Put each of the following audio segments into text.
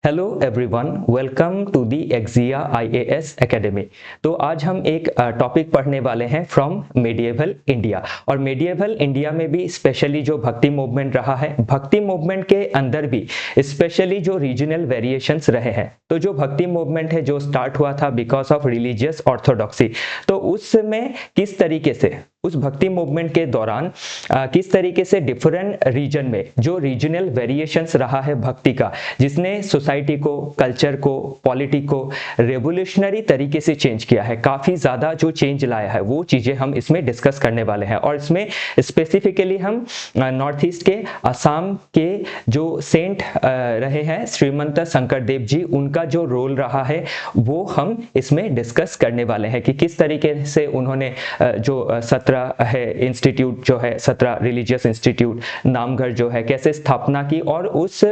Hello everyone, welcome to the Exia IAS academy. तो आज हम एक टॉपिक पढ़ने वाले हैं फ्रॉम मेडिएवल इंडिया। और मेडिएवल इंडिया में भी स्पेशली जो भक्ति मूवमेंट रहा है, भक्ति मूवमेंट के अंदर भी स्पेशली जो रीजनल वेरिएशंस रहे हैं। तो जो भक्ति मूवमेंट है जो स्टार्ट हुआ था बिकॉज ऑफ रिलीजियस ऑर्थोडॉक्सी, तो उस समय किस तरीके से उस भक्ति मूवमेंट के दौरान किस तरीके से डिफरेंट रीजन में जो रीजनल वेरिएशंस रहा है भक्ति का, जिसने सोसाइटी को, कल्चर को, पॉलिटी को रेवोल्यूशनरी तरीके से चेंज किया है, काफ़ी ज़्यादा जो चेंज लाया है, वो चीज़ें हम इसमें डिस्कस करने वाले हैं। और इसमें स्पेसिफिकली हम नॉर्थ ईस्ट के असम के जो सेंट रहे हैं श्रीमंत शंकरदेव जी, उनका जो रोल रहा है वो हम इसमें डिस्कस करने वाले हैं कि किस तरीके से उन्होंने जो 17 है इंस्टीट्यूट जो है, 17 रिलीजियस इंस्टीट्यूट, नामघर जो है कैसे स्थापना की, और उस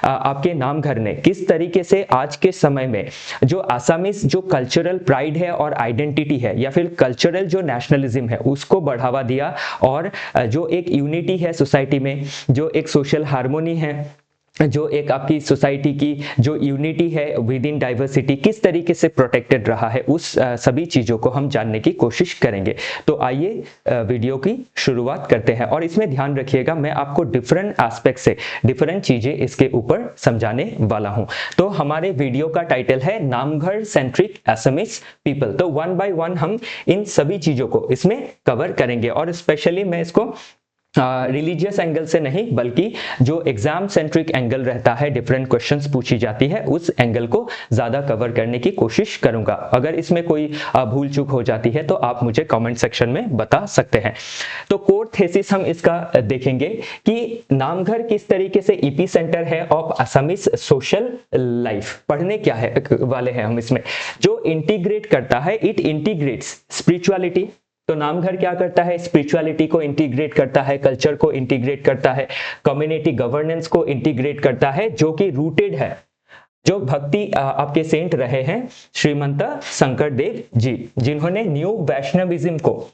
आपके नामघर ने किस तरीके से आज के समय में जो आसामीज जो कल्चरल प्राइड है और आइडेंटिटी है, या फिर कल्चरल जो नेशनलिज्म है, उसको बढ़ावा दिया। और जो एक यूनिटी है सोसाइटी में, जो एक सोशल हार्मोनी है, जो एक आपकी सोसाइटी की जो यूनिटी है विद इन डाइवर्सिटी, किस तरीके से प्रोटेक्टेड रहा है, उस सभी चीज़ों को हम जानने की कोशिश करेंगे। तो आइए वीडियो की शुरुआत करते हैं। और इसमें ध्यान रखिएगा, मैं आपको डिफरेंट एस्पेक्ट से डिफरेंट चीज़ें इसके ऊपर समझाने वाला हूं। तो हमारे वीडियो का टाइटल है नामघर सेंट्रिक असमीज पीपल। तो वन बाय वन हम इन सभी चीज़ों को इसमें कवर करेंगे। और स्पेशली मैं इसको रिलीजियस एंगल से नहीं, बल्कि जो एग्जाम सेंट्रिक एंगल रहता है, डिफरेंट क्वेश्चंस पूछी जाती है, उस एंगल को ज्यादा कवर करने की कोशिश करूंगा। अगर इसमें कोई भूल चूक हो जाती है तो आप मुझे कमेंट सेक्शन में बता सकते हैं। तो कोर थेसिस हम इसका देखेंगे कि नामघर किस तरीके से ईपी सेंटर है ऑफ असमीज सोशल लाइफ। पढ़ने क्या है वाले हैं हम इसमें, जो इंटीग्रेट करता है, इट इंटीग्रेट्स स्पिरिचुअलिटी। तो नामघर क्या करता है, स्पिरिचुअलिटी को इंटीग्रेट करता है, कल्चर को इंटीग्रेट करता है, कम्युनिटी गवर्नेंस को इंटीग्रेट करता है, जो कि रूटेड है जो भक्ति आपके सेंट रहे हैं श्रीमंत शंकरदेव जी, जिन्होंने न्यू वैष्णविज्म को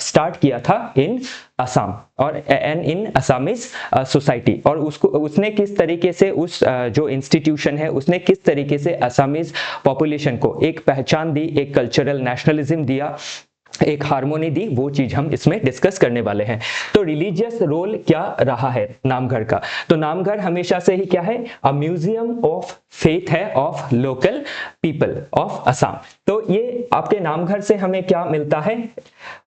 स्टार्ट किया था इन असम और एंड इन असमीज सोसाइटी। और उसने किस तरीके से उस जो इंस्टीट्यूशन है, उसने किस तरीके से असमीज पॉपुलेशन को एक पहचान दी, एक कल्चरल नेशनलिज्म दिया, एक हार्मोनी दी, वो चीज हम इसमें डिस्कस करने वाले हैं। तो रिलीजियस रोल क्या रहा है नामघर का, तो नामघर हमेशा से ही क्या है, अ म्यूजियम ऑफ फेथ है of local people of Assam. तो ये आपके नामघर से हमें क्या मिलता है,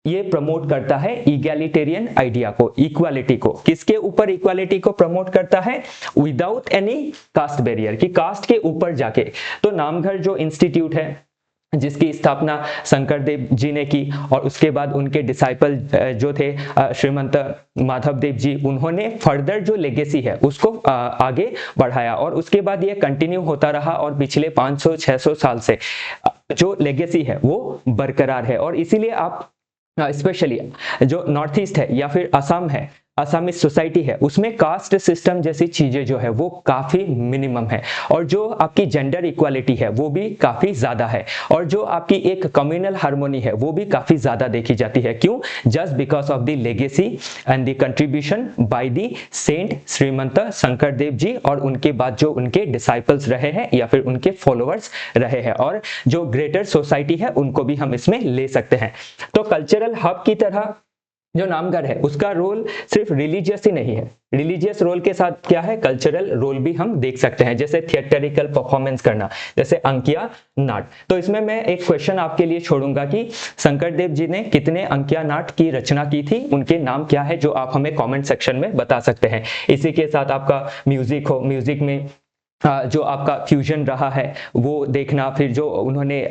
ये प्रमोट करता है इगैलिटेरियन आइडिया को, इक्वालिटी को। किसके ऊपर इक्वालिटी को प्रमोट करता है, विदाउट एनी कास्ट बैरियर, की कास्ट के ऊपर जाके। तो नामघर जो इंस्टीट्यूट है जिसकी स्थापना शंकरदेव जी ने की, और उसके बाद उनके डिसाइपल जो थे श्रीमंत माधव देव जी, उन्होंने फर्दर जो लेगेसी है उसको आगे बढ़ाया, और उसके बाद ये कंटिन्यू होता रहा। और पिछले 500-600 साल से जो लेगेसी है वो बरकरार है। और इसीलिए आप स्पेशली जो नॉर्थ ईस्ट है या फिर असम है, असमीज सोसाइटी है, उसमें कास्ट सिस्टम जैसी चीजें जो है वो काफी मिनिमम है, और जो आपकी जेंडर इक्वालिटी है वो भी काफी ज्यादा है, और जो आपकी एक कम्युनल हार्मोनी है वो भी काफी ज्यादा देखी जाती है। क्यों? Just because of the legacy and the contribution by the saint Srimanta Shankardev ji, और उनके बाद जो उनके डिसाइपल्स रहे हैं या फिर उनके फॉलोअर्स रहे हैं, और जो ग्रेटर सोसाइटी है उनको भी हम इसमें ले सकते हैं। तो कल्चरल हब की तरह जो नामघर है उसका रोल सिर्फ रिलीजियस ही नहीं है, रिलीजियस रोल के साथ क्या है, कल्चरल रोल भी हम देख सकते हैं, जैसे थिएटरिकल परफॉर्मेंस करना, जैसे अंकिया नाट। तो इसमें मैं एक क्वेश्चन आपके लिए छोड़ूंगा कि शंकरदेव जी ने कितने अंकिया नाट की रचना की थी, उनके नाम क्या है, जो आप हमें कमेंट सेक्शन में बता सकते हैं। इसी के साथ आपका म्यूजिक हो, म्यूजिक में जो आपका फ्यूजन रहा है वो देखना, फिर जो उन्होंने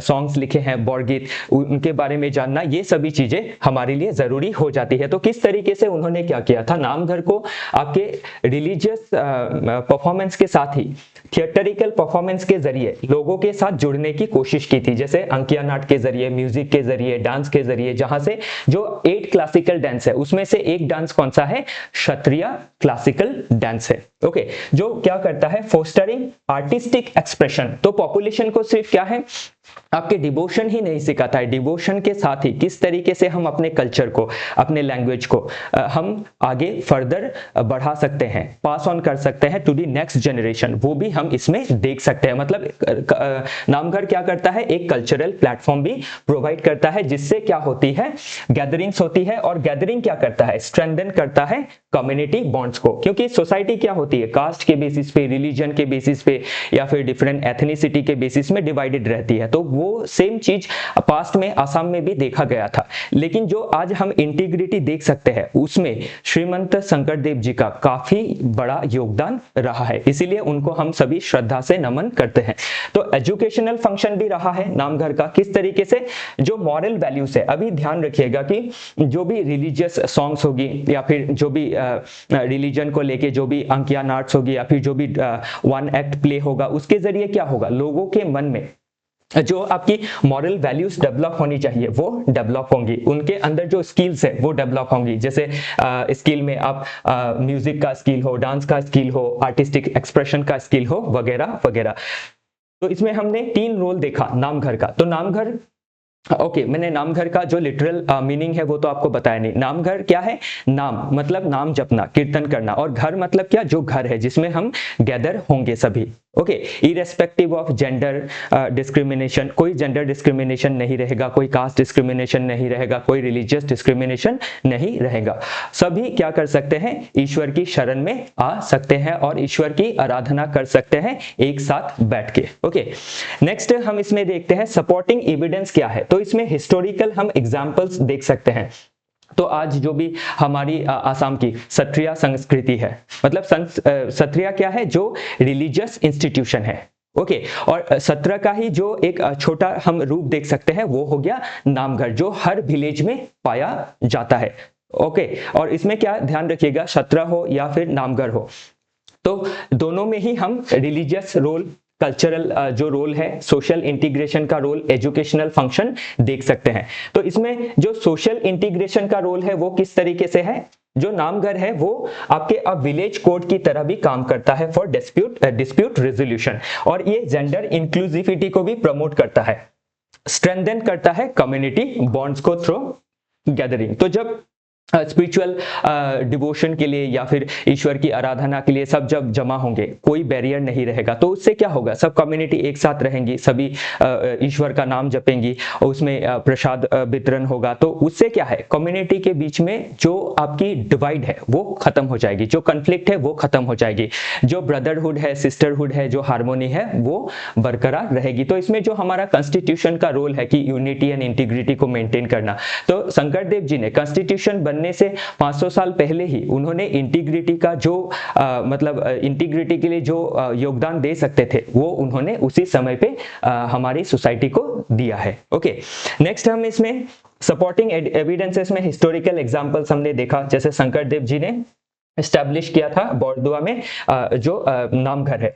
सॉन्ग्स लिखे हैं, बॉरगीत, उनके बारे में जानना, ये सभी चीजें हमारे लिए जरूरी हो जाती है। तो किस तरीके से उन्होंने क्या किया था, नामघर को आपके रिलीजियस परफॉर्मेंस के साथ ही थिएटरिकल परफॉर्मेंस के जरिए लोगों के साथ जुड़ने की कोशिश की थी, जैसे अंकिया नाट के जरिए, म्यूजिक के जरिए, डांस के जरिए, जहां से जो 8 क्लासिकल डांस है उसमें से एक डांस कौन सा है, क्षत्रिय क्लासिकल डांस है। ओके, जो क्या करता है, फोस्टरिंग आर्टिस्टिक एक्सप्रेशन। तो पॉपुलेशन को सिर्फ क्या है, आपके डिवोशन ही नहीं सिखाता है, डिवोशन के साथ ही किस तरीके से हम अपने कल्चर को, अपने लैंग्वेज को हम आगे फर्दर बढ़ा सकते हैं, पास ऑन कर सकते हैं टू दी नेक्स्ट जनरेशन, वो भी हम इसमें देख सकते हैं। मतलब नामघर क्या करता है, एक कल्चरल प्लेटफॉर्म भी प्रोवाइड करता है, जिससे क्या होती है, गैदरिंग्स होती है, और गैदरिंग क्या करता है, स्ट्रेंथन करता है कम्युनिटी बॉन्ड्स को। क्योंकि सोसाइटी क्या होती है, कास्ट के बेसिस पे, रिलीजन के बेसिस पे, या फिर डिफरेंट एथनिसिटी के बेसिस में डिवाइडेड रहती है। तो वो सेम चीज पास्ट में असम में भी देखा गया था, लेकिन जो आज हम इंटीग्रिटी देख सकते हैं उसमें श्रीमंत शंकरदेव जी का काफी बड़ा योगदान रहा है, इसीलिए उनको हम सभी श्रद्धा से नमन करते हैं। तो एजुकेशनल फंक्शन भी रहा है नामघर का, किस तरीके से जो मॉरल वैल्यूज है, अभी ध्यान रखिएगा कि जो भी रिलीजियस सॉन्ग्स होगी, या फिर जो भी रिलीजन को लेके जो भी अंकियान आर्ट्स होगी, या फिर जो भी वन एक्ट प्ले होगा, उसके जरिए क्या होगा, लोगों के मन में जो आपकी मॉरल वैल्यूज डेवलप होनी चाहिए वो डेवलप होंगी, उनके अंदर जो स्किल्स है वो डेवलप होंगी। जैसे स्किल में आप म्यूजिक का स्किल हो, डांस का स्किल हो, आर्टिस्टिक एक्सप्रेशन का स्किल हो, वगैरह वगैरह। तो इसमें हमने 3 रोल देखा नामघर का। तो नामघर मैंने नामघर का जो लिटरल मीनिंग है वो तो आपको बताया नहीं। नामघर क्या है, नाम मतलब नाम जपना, कीर्तन करना, और घर मतलब क्या, जो घर है जिसमें हम गैदर होंगे सभी। इरेस्पेक्टिव ऑफ जेंडर डिस्क्रिमिनेशन, कोई जेंडर डिस्क्रिमिनेशन नहीं रहेगा, कोई कास्ट डिस्क्रिमिनेशन नहीं रहेगा, कोई रिलीजियस डिस्क्रिमिनेशन नहीं रहेगा। सभी क्या कर सकते हैं, ईश्वर की शरण में आ सकते हैं और ईश्वर की आराधना कर सकते हैं एक साथ बैठ के। नेक्स्ट हम इसमें देखते हैं सपोर्टिंग एविडेंस क्या है। तो इसमें हिस्टोरिकल हम एग्जांपल्स देख सकते हैं। तो आज जो भी हमारी आसाम की सत्रिया संस्कृति है, मतलब सत्रिया क्या है, जो रिलीजियस इंस्टीट्यूशन है। और सत्र का ही जो एक छोटा हम रूप देख सकते हैं वो हो गया नामघर, जो हर विलेज में पाया जाता है। और इसमें क्या ध्यान रखिएगा, सत्र हो या फिर नामघर हो, तो दोनों में ही हम रिलीजियस रोल, कल्चरल जो रोल है, सोशल इंटीग्रेशन का रोल, एजुकेशनल फंक्शन देख सकते हैं। तो इसमें जो सोशल इंटीग्रेशन का रोल है वो किस तरीके से है, जो नामघर है वो आपके अब विलेज कोर्ट की तरह भी काम करता है फॉर डिस्प्यूट रेजोल्यूशन, और ये जेंडर इंक्लूसिविटी को भी प्रमोट करता है, स्ट्रेंथन करता है कम्युनिटी बॉन्ड्स को थ्रू गैदरिंग। तो जब स्पिरिचुअल डिवोशन के लिए या फिर ईश्वर की आराधना के लिए सब जब जमा होंगे, कोई बैरियर नहीं रहेगा, तो उससे क्या होगा, सब कम्युनिटी एक साथ रहेंगी, सभी ईश्वर का नाम जपेंगी, और उसमें प्रसाद वितरण होगा। तो उससे क्या है, कम्युनिटी के बीच में जो आपकी डिवाइड है वो खत्म हो जाएगी, जो कन्फ्लिक्ट है वो खत्म हो जाएगी, जो ब्रदरहुड है, सिस्टरहुड है, जो हार्मोनी है वो बरकरार रहेगी। तो इसमें जो हमारा कॉन्स्टिट्यूशन का रोल है कि यूनिटी एंड इंटीग्रिटी को मेंटेन करना, तो शंकरदेव जी ने कॉन्स्टिट्यूशन बनने से 500 साल पहले ही उन्होंने इंटीग्रिटी का जो मतलब इंटीग्रिटी के लिए जो योगदान दे सकते थे वो उन्होंने उसी समय पे हमारी सोसाइटी को दिया है। नेक्स्ट हम इसमें सपोर्टिंग एविडेंसेस में हिस्टोरिकल एग्जांपल्स हमने देखा, जैसे शंकरदेव जी ने एस्टैब्लिश किया था बौरदुआ में जो नामघर है।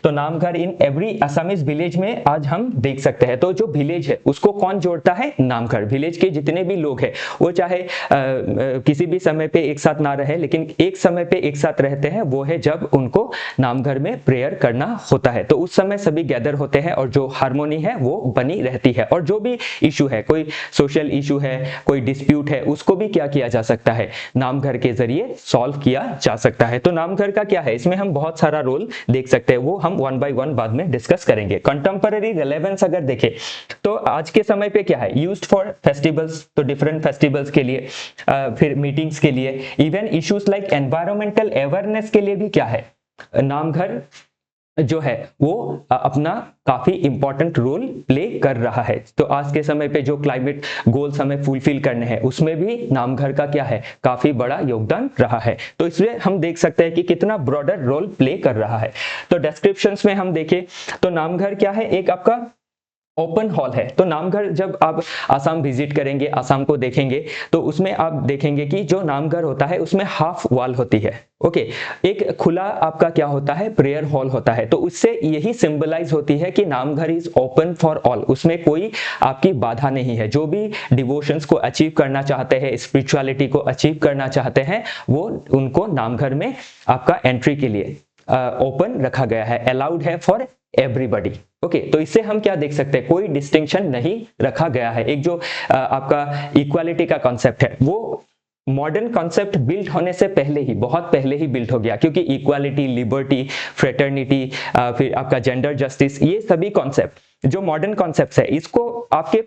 तो namghar in every Assamese village में आज हम देख सकते हैं। तो जो विलेज है उसको कौन जोड़ता है, नामघर। विलेज के जितने भी लोग हैं वो चाहे किसी भी समय पे एक साथ ना रहे, लेकिन एक समय पे एक साथ रहते हैं, वो है जब उनको नामघर में प्रेयर करना होता है। तो उस समय सभी गैदर होते हैं और जो हार्मोनी है वो बनी रहती है, और जो भी इशू है, कोई सोशल इशू है, कोई डिस्प्यूट है, उसको भी क्या किया जा सकता है, नामघर के जरिए सॉल्व किया जा सकता है। तो नामघर का क्या है, इसमें हम बहुत सारा रोल देख सकते हैं, वो हम 1 by 1 बाद में डिस्कस करेंगे। कंटेम्पररी रिलेवेंस अगर देखें तो आज के समय पे क्या है, यूज्ड फॉर फेस्टिवल्स, तो डिफरेंट फेस्टिवल्स के लिए, फिर मीटिंग्स के लिए, even issues like environmental awareness के लिए भी क्या है, नामघर जो है वो अपना काफी इंपॉर्टेंट रोल प्ले कर रहा है। तो आज के समय पे जो क्लाइमेट गोल्स हमें फुलफिल करने हैं उसमें भी नामघर का क्या है, काफी बड़ा योगदान रहा है। तो इसलिए हम देख सकते हैं कि कितना ब्रॉडर रोल प्ले कर रहा है। तो डिस्क्रिप्शंस में हम देखें तो नामघर क्या है, एक आपका ओपन हॉल है। तो नामघर जब आप आसाम विजिट करेंगे, आसाम को देखेंगे, तो उसमें आप देखेंगे कि जो नामघर होता है उसमें हाफ वॉल होती है। एक खुला आपका क्या होता है, प्रेयर हॉल होता है। तो उससे यही सिंबलाइज होती है कि namghar is open for all, उसमें कोई आपकी बाधा नहीं है। जो भी डिवोशंस को अचीव करना चाहते हैं, स्पिरिचुअलिटी को अचीव करना चाहते हैं, वो उनको नामघर में आपका एंट्री के लिए ओपन रखा गया है, अलाउड है फॉर एवरीबॉडी। ओके, तो इससे हम क्या देख सकते हैं, कोई डिस्टिंक्शन नहीं रखा गया है। एक जो आपका इक्वालिटी का कॉन्सेप्ट है वो मॉडर्न कॉन्सेप्ट बिल्ड होने से पहले ही, बहुत पहले ही बिल्ड हो गया, क्योंकि इक्वालिटी, लिबर्टी, फ्रेटर्निटी, फिर आपका जेंडर जस्टिस, ये सभी कॉन्सेप्ट जो मॉडर्न कॉन्सेप्ट्स है, इसको आपके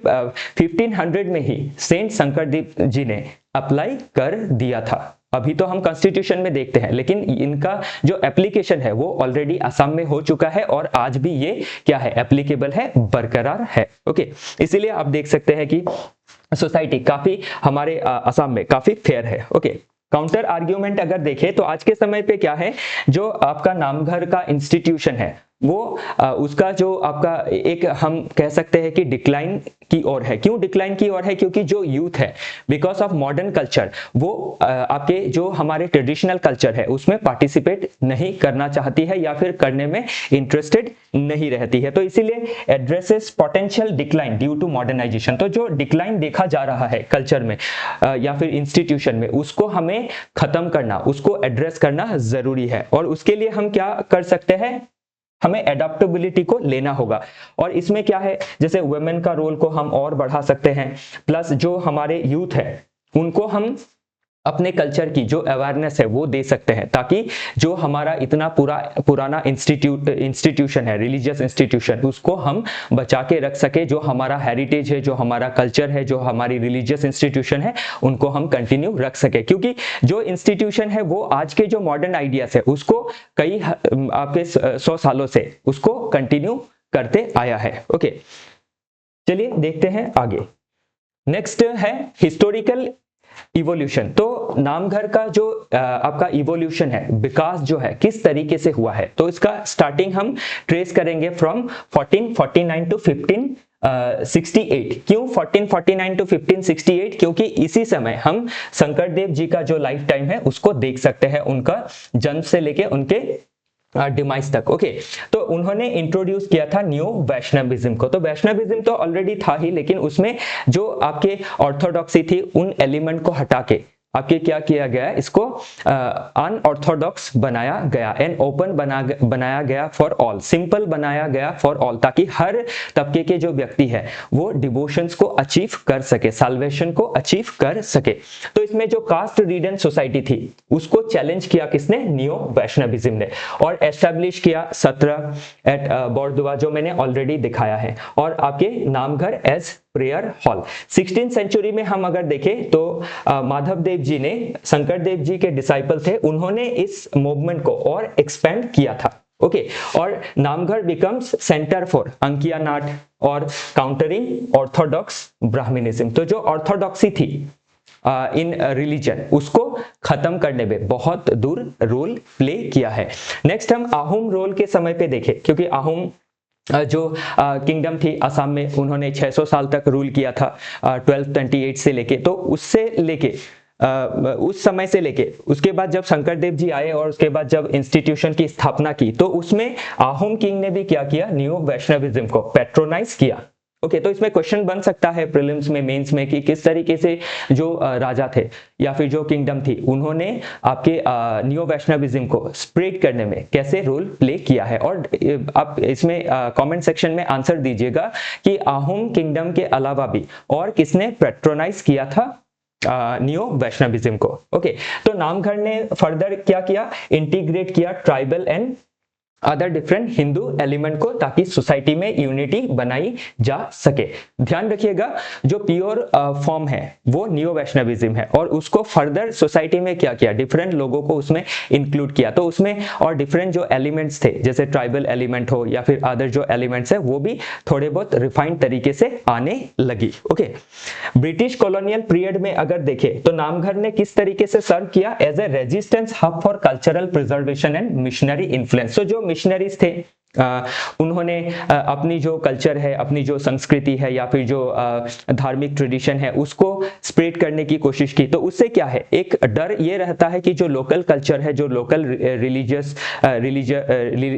1500 में ही सेंट शंकरदेव जी ने अप्लाई कर दिया था। अभी तो हम कॉन्स्टिट्यूशन में देखते हैं, लेकिन इनका जो एप्लीकेशन है वो ऑलरेडी असम में हो चुका है और आज भी ये क्या है, एप्लीकेबल है, बरकरार है। ओके, इसीलिए आप देख सकते हैं कि सोसाइटी काफी हमारे असम में काफी फेयर है। ओके, काउंटर आर्ग्यूमेंट अगर देखें तो आज के समय पे क्या है, जो आपका नामघर का इंस्टीट्यूशन है वो उसका जो आपका एक हम कह सकते हैं कि डिक्लाइन की ओर है। क्यों डिक्लाइन की ओर है? क्योंकि जो यूथ है बिकॉज ऑफ मॉडर्न कल्चर वो आपके जो हमारे ट्रेडिशनल कल्चर है उसमें पार्टिसिपेट नहीं करना चाहती है या फिर करने में इंटरेस्टेड नहीं रहती है, तो इसीलिए addresses potential decline due to modernisation. तो जो डिक्लाइन देखा जा रहा है कल्चर में या फिर इंस्टीट्यूशन में, उसको हमें खत्म करना, उसको एड्रेस करना जरूरी है। और उसके लिए हम क्या कर सकते हैं, हमें एडाप्टेबिलिटी को लेना होगा। और इसमें क्या है, जैसे वुमेन का रोल को हम और बढ़ा सकते हैं, प्लस जो हमारे यूथ है उनको हम अपने कल्चर की जो अवेयरनेस है वो दे सकते हैं, ताकि जो हमारा इतना पुराना इंस्टीट्यूशन है, रिलीजियस इंस्टीट्यूशन, उसको हम बचा के रख सके। जो हमारा हेरिटेज है, जो हमारा कल्चर है, जो हमारी रिलीजियस इंस्टीट्यूशन है, उनको हम कंटिन्यू रख सके। क्योंकि जो इंस्टीट्यूशन है वो आज के जो मॉडर्न आइडियाज है उसको कई आपके 100 सालों से उसको कंटिन्यू करते आया है। ओके, चलिए देखते हैं आगे। नेक्स्ट है हिस्टोरिकल इवोल्यूशन। तो नामघर का जो आपका इवोल्यूशन है, विकास जो है किस तरीके से हुआ है, तो इसका स्टार्टिंग हम ट्रेस करेंगे फ्रॉम 1449 टू 1568। क्यों 1449 टू 1568? क्योंकि इसी समय हम शंकरदेव जी का जो लाइफ टाइम है उसको देख सकते हैं, उनका जन्म से लेके उनके डिमाइस तक। ओके, तो उन्होंने इंट्रोड्यूस किया था न्यू वैष्णविज्म को। तो वैष्णविज्म तो ऑलरेडी था ही, लेकिन उसमें जो आपके ऑर्थोडॉक्सी थी उन एलिमेंट को हटा के आपके क्या किया गया, इसको अनऑर्थोडॉक्स बनाया गया एंड ओपन बनाया गया फॉर ऑल, सिंपल बनाया गया फॉर ऑल, ताकि हर तबके के जो व्यक्ति है वो डिवोशंस को अचीव कर सके, साल्वेशन को अचीव कर सके। तो इसमें जो कास्ट रीडन सोसाइटी थी उसको चैलेंज किया किसने, नियो वैष्णविज्म ने, और एस्टैब्लिश किया 17 एट बोरदुआ, जो मैंने ऑलरेडी दिखाया है, और आपके Namghar as prayer hall. 16th century में हम अगर देखें तो माधव देव जी ने, शंकर देव जी के डिसाइपल थे, उन्होंने इस मूवमेंट को और एक्सपेंड किया था। ओके, और Namghar becomes centre for Ankiya Naat और काउंटरिंग ऑर्थोडॉक्स ब्राह्मणिज्म। तो जो ऑर्थोडॉक्सी थी इन रिलीजन उसको खत्म करने में बहुत दूर रोल प्ले किया है। नेक्स्ट हम आहूम रोल के समय पे देखें, क्योंकि आहूम जो किंगडम थी असम में, उन्होंने 600 साल तक रूल किया था 1228 से लेके, तो उससे लेके उस समय से लेके उसके बाद जब शंकर देव जी आए और उसके बाद जब इंस्टीट्यूशन की स्थापना की, तो उसमें आहूम किंग ने भी क्या किया, न्यू वैष्णविज्म को पैट्रोनाइज किया। ओके, तो इसमें क्वेश्चन बन सकता है प्रीलिम्स में, मेंस में, कि किस तरीके से जो राजा थे या फिर जो किंगडम थी उन्होंने आपके न्यू वैष्णविज्म को स्प्रेड करने में कैसे रोल प्ले किया है। और आप इसमें कमेंट सेक्शन में आंसर दीजिएगा कि आहूम किंगडम के अलावा भी और किसने पैट्रोनाइज किया था न्यू वैष्णविज्म को। ओके, तो नामघर ने फर्दर क्या किया, इंटीग्रेट किया tribal and other different Hindu element को, ताकि सोसाइटी में यूनिटी बनाई जा सके। ध्यान रखिएगा, जो प्योर फॉर्म है वो न्यू वैष्णविज्म है, और उसको फर्दर सोसाइटी में क्या किया, डिफरेंट लोगों को उसमें इंक्लूड किया। तो उसमें और डिफरेंट जो एलिमेंट्स थे, जैसे ट्राइबल एलिमेंट हो या फिर अदर जो एलिमेंट्स है, वो भी थोड़े बहुत रिफाइंड तरीके से आने लगी। ओके, ब्रिटिश कॉलोनियल पीरियड में अगर देखें तो नामघर ने किस तरीके से सर्व किया, as a resistance hub for cultural preservation and missionary influence. तो जो मिशनरीज थे उन्होंने अपनी जो कल्चर है, अपनी जो संस्कृति है या फिर जो धार्मिक ट्रेडिशन है उसको स्प्रेड करने की कोशिश की। तो उससे क्या है, एक डर ये रहता है कि जो लोकल कल्चर है, जो लोकल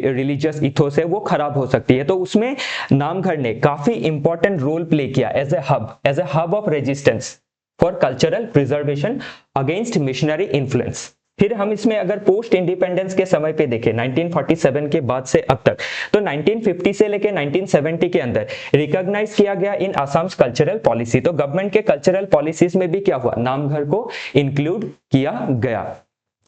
रिलीजियस इथोस है, वो खराब हो सकती है। तो उसमें नामघर ने काफी इंपॉर्टेंट रोल प्ले किया as a hub of resistance for cultural preservation against missionary influence. फिर हम इसमें अगर पोस्ट इंडिपेंडेंस के समय पे देखें 1947 के बाद से अब तक, तो 1950 से लेके 1970 के अंदर रिकॉग्नाइज किया गया इन आसाम्स कल्चरल पॉलिसी। तो गवर्नमेंट के कल्चरल पॉलिसीज में भी क्या हुआ, नामघर को इंक्लूड किया गया